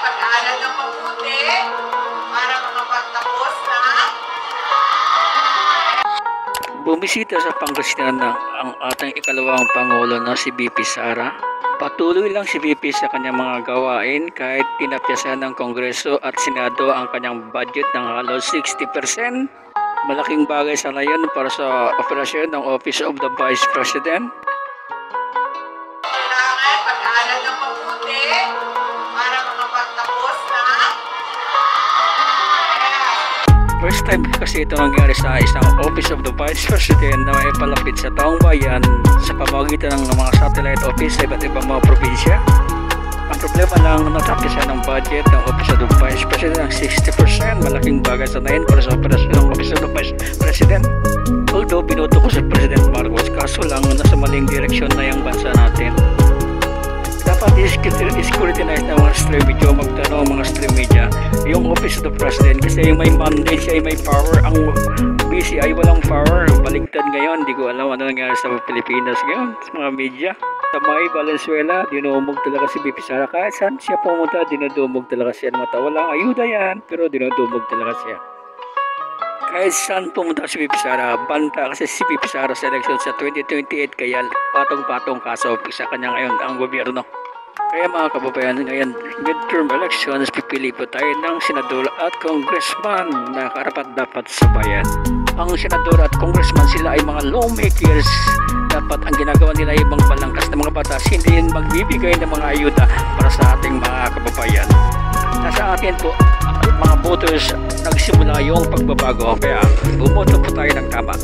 pag-aaral ng mabuti para makapagtapos ng Bumisita sa Pangasinan ang ating ikalawang Pangulo na si VP Sara. Patuloy lang si VP sa kanyang mga gawain kahit pinapyasan ng Kongreso at Senado ang kanyang budget ng halos 60%. Malaking bagay sa ngayon para sa operasyon ng Office of the Vice President. kailangan pag-aaral ng mabuti para makapagtapos ng First time kasi ito nangyari sa isang Office of the Vice President na may palapit sa taong bayan sa pamamagitan ng mga satellite office sa iba't ibang mga probinsya. Ang problema lang, natapos siya ng budget ng Office of the Vice President ng 60%. Malaking bagay sa ngayon para sa operasyon ng Office of the Vice President. Although binoto ko si President Marcos, kaso lang nasa maling direksyon na yung bansa natin. Dapat i-scrutinize ng mga stream media, magtanong mga stream media yung Office of the President kasi may mandate siya, may power. Ang BCI walang power, baligtad ngayon. Hindi ko alam ano nangyari sa Pilipinas ngayon sa mga media. Sa May Valenzuela, dinumog talaga si VP Sara. Kahit saan siya pumunta, dinudumog talaga siya ng mata. Walang ayuda yan, pero dinudumog talaga siya. Kahit saan pumunta si VP Sara, banta kasi si VP Sara sa election sa 2028, kaya patong-patong kaso sa kanya ngayon ang gobyerno. Kaya mga kababayan, ngayon midterm elections, pipili po tayo ng senador at congressman na karapat-dapat sa bayan. Ang senador at congressman, sila ay mga lawmakers. Dapat ang ginagawa nila ay ibang balangkas na mga batas, hindi yun magbibigay ng mga ayuda para sa ating mga kababayan. Nasa atin po, mga voters, nagsimula yung pagbabago. Kaya bumoto po tayo ng tama.